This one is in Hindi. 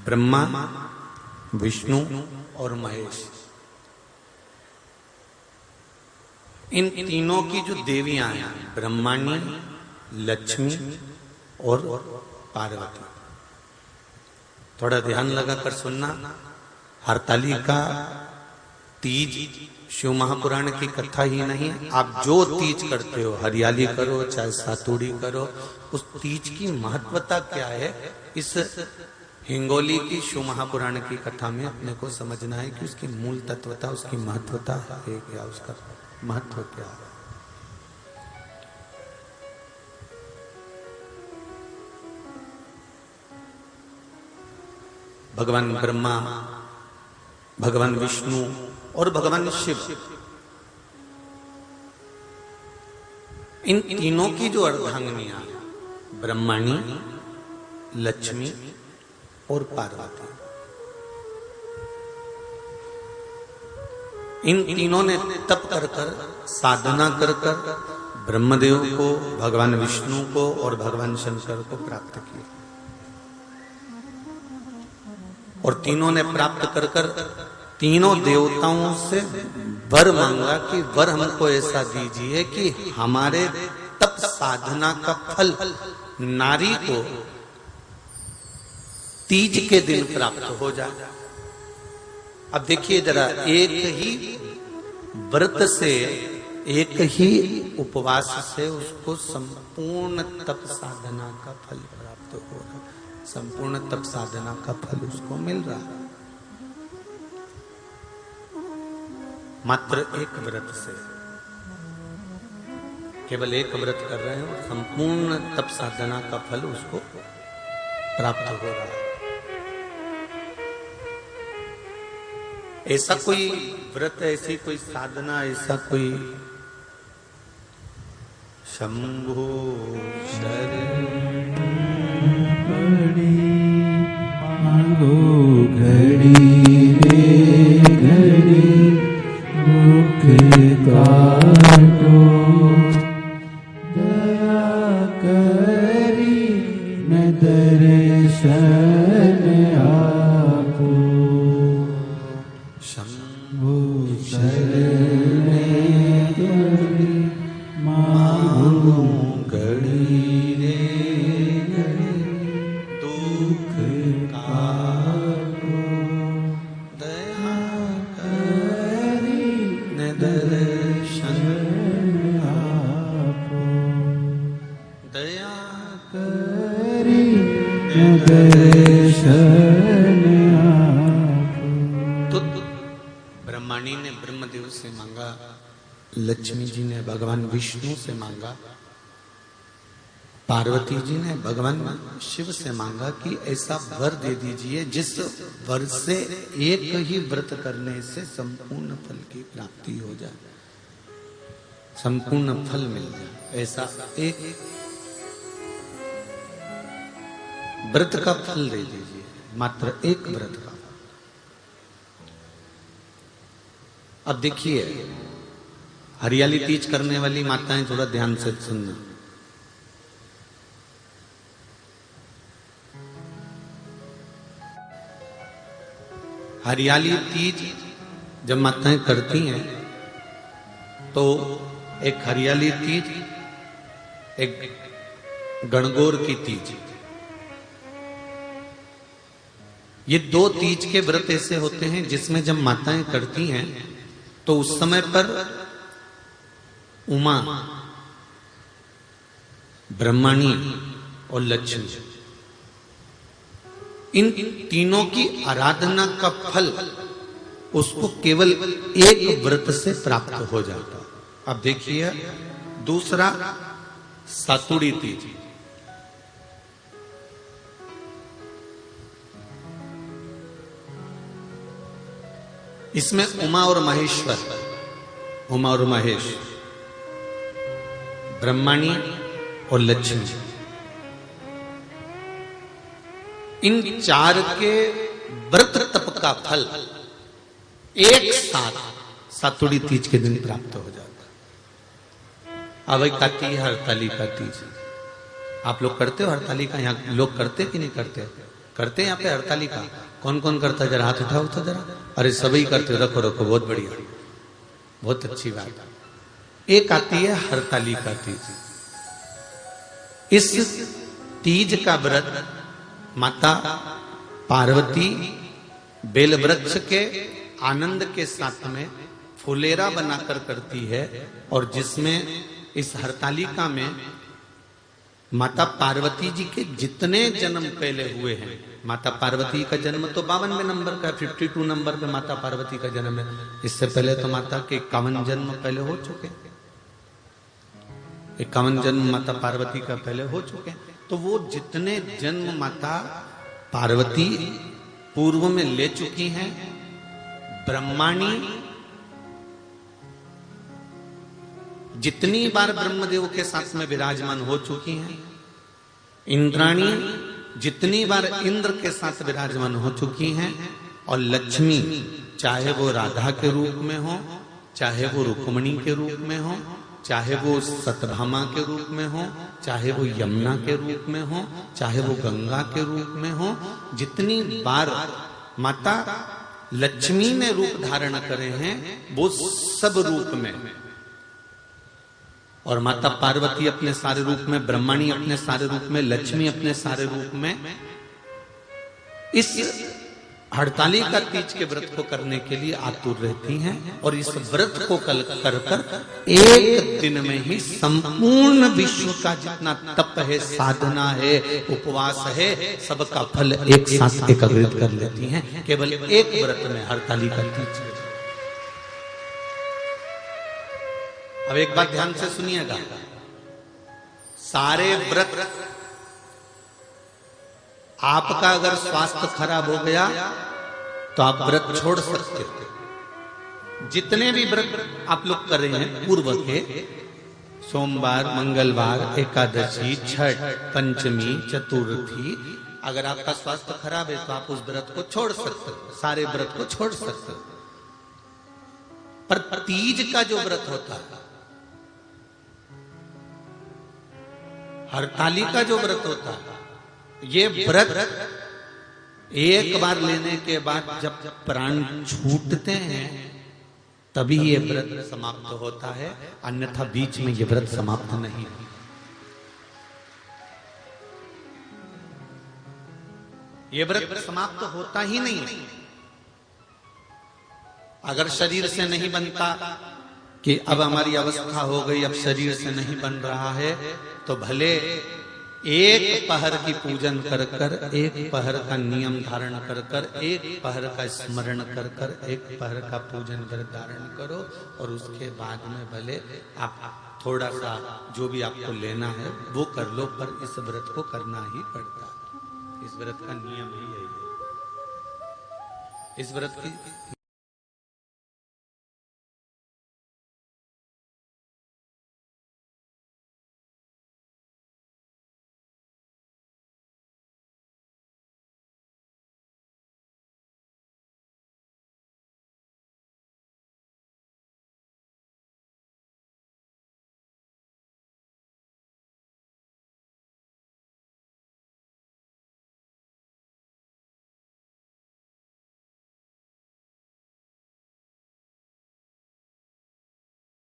ब्रह्मा, विष्णु और महेश, इन तीनों की जो देवियां हैं, ब्रह्माणी, लक्ष्मी और पार्वती। थोड़ा ध्यान लगाकर सुनना। हरतालिका तीज शिव महापुराण की कथा ही नहीं, आप जो तीज करते हो, हरियाली करो चाहे सातुड़ी करो, उस तीज की महत्वता क्या है, इस हिंगोली की शिव महापुराण की कथा में अपने को समझना है कि उसकी मूल तत्वता, उसकी महत्वता है क्या, उसका महत्व क्या है। भगवान ब्रह्मा, भगवान विष्णु और भगवान शिव, इन तीनों की जो अर्धांगिनियां, ब्रह्माणी, लक्ष्मी और पार्वती, इन तीनों ने तप कर कर, साधना कर कर ब्रह्मदेव को, भगवान विष्णु को और भगवान शंकर को प्राप्त किया। और तीनों ने प्राप्त कर कर तीनों देवताओं से वर मांगा कि वर हमको ऐसा दीजिए कि हमारे तप साधना का फल नारी को तीज के दिन प्राप्त हो जाए। अब देखिए जरा, एक ही व्रत से, एक ही उपवास से उसको संपूर्ण तप साधना का फल प्राप्त हो रहा है, संपूर्ण तप साधना का फल उसको मिल रहा है मात्र एक व्रत से। केवल एक व्रत कर रहे हैं और संपूर्ण तप साधना का फल उसको प्राप्त हो रहा है। ऐसा कोई व्रत, ऐसी कोई साधना, ऐसा कोई शंभो शरण मांगो घड़ी रे घड़ी दुख काटो, दया करी न दर्शन आपो, शंभो शरण घड़ी मांगो घड़ी रे घड़ी दुख काटो, दया करी न दर्शन आपो, दया करी न दर्शन आपो। तो ब्रह्माणी ने ब्रह्मदेव से मांगा, लक्ष्मी जी ने भगवान विष्णु से मांगा, पार्वती जी ने भगवान शिव से मांगा कि ऐसा वर दे दीजिए जिस वर से एक ही व्रत करने से संपूर्ण फल की प्राप्ति हो जाए, संपूर्ण फल मिल जाए। ऐसा एक व्रत का फल दे दीजिए, मात्र एक व्रत का। अब देखिए, हरियाली तीज करने वाली माताएं थोड़ा ध्यान से सुनना। हरियाली तीज जब माताएं करती हैं तो एक हरियाली तीज, एक गणगौर की तीज, ये दो तीज के व्रत ऐसे होते हैं जिसमें जब माताएं करती हैं तो उस समय पर उमा, ब्रह्माणी और लक्ष्मी, इन तीनों की आराधना का फल उसको केवल एक व्रत से प्राप्त हो जाता। अब देखिए दूसरा, सातुड़ी तीज। इसमें उमा और महेश्वर, उमा और महेश, ब्रह्माणी और लक्ष्मी, इन चार के व्रत तप का फल एक साथ सातुड़ी तीज के दिन प्राप्त हो जाता। अब एक आती है हरतालिका तीज। आप लोग करते हो हरतालिका? यहाँ लोग करते कि नहीं करते? करते हैं यहाँ पे हरतालिका? कौन कौन करता है? जरा हाथ उठाओ तो जरा। अरे सभी करते हो, रखो रखो, बहुत बढ़िया, बहुत अच्छी बात। एक आती है हरतालिका तीज। इस तीज का व्रत माता पार्वती बेल वृक्ष के आनंद के साथ में फुलेरा बनाकर करती है, और जिसमें इस हरतालिका में माता पार्वती जी के जितने जन्म पहले हुए हैं, माता पार्वती का जन्म तो 52वें नंबर का, 52 नंबर पे माता पार्वती का जन्म है। इससे पहले तो माता के 51 जन्म पहले हो चुके, 51 जन्म माता पार्वती का पहले हो चुके। तो वो जितने जन्म माता पार्वती पूर्व में ले चुकी हैं, ब्रह्माणी जितनी बार ब्रह्मदेव के साथ में विराजमान हो चुकी हैं, इंद्राणी जितनी बार इंद्र के साथ विराजमान हो चुकी हैं, और लक्ष्मी चाहे वो राधा के रूप में हो, चाहे वो रुक्मणी के रूप में हो, चाहे वो सतभामा के रूप में हो, चाहे वो यमुना के रूप में हो, चाहे वो गंगा के रूप में हो, जितनी बार माता लक्ष्मी ने रूप धारण करे हैं वो सब रूप में, और माता पार्वती अपने सारे रूप में, ब्रह्मणी अपने सारे रूप में, लक्ष्मी अपने सारे रूप में इस हरतालिका तीज के व्रत को करने के लिए आतुर रहती हैं। और इस व्रत को कर एक दिन में ही संपूर्ण विश्व का जितना तप है, साधना है, उपवास है, सबका फल एक साथ एकत्रित कर लेती हैं केवल एक व्रत में, हरतालिका तीज। अब एक बात ध्यान से सुनिएगा, सारे व्रत, आपका अगर स्वास्थ्य खराब हो गया तो आप व्रत छोड़ सकते हो। जितने भी व्रत आप लोग कर रहे हैं पूर्व के, सोमवार, मंगलवार, एकादशी, छठ, पंचमी, चतुर्थी, अगर आपका स्वास्थ्य खराब है तो आप उस व्रत को छोड़ सकते हो, सारे व्रत को छोड़ सकते हो। पर तीज का जो व्रत होता है, हरतालिका जो व्रत होता है, ये व्रत एक बार लेने के बाद जब प्राण छूटते हैं तभी ये व्रत समाप्त होता है, अन्यथा बीच में ये व्रत समाप्त नहीं है। ये व्रत समाप्त होता ही नहीं है। अगर शरीर से नहीं बनता कि अब हमारी अवस्था हो गई, अब शरीर से नहीं बन रहा है, तो भले एक पहर की पूजन कर कर, एक पहर का नियम धारण कर कर, एक पहर का स्मरण कर कर, एक पहर का पूजन व्रत धारण करो, और उसके बाद में भले आप थोड़ा सा जो भी आपको लेना है वो कर लो, पर इस व्रत को करना ही पड़ता है। इस व्रत का नियम ही यही है। इस व्रत की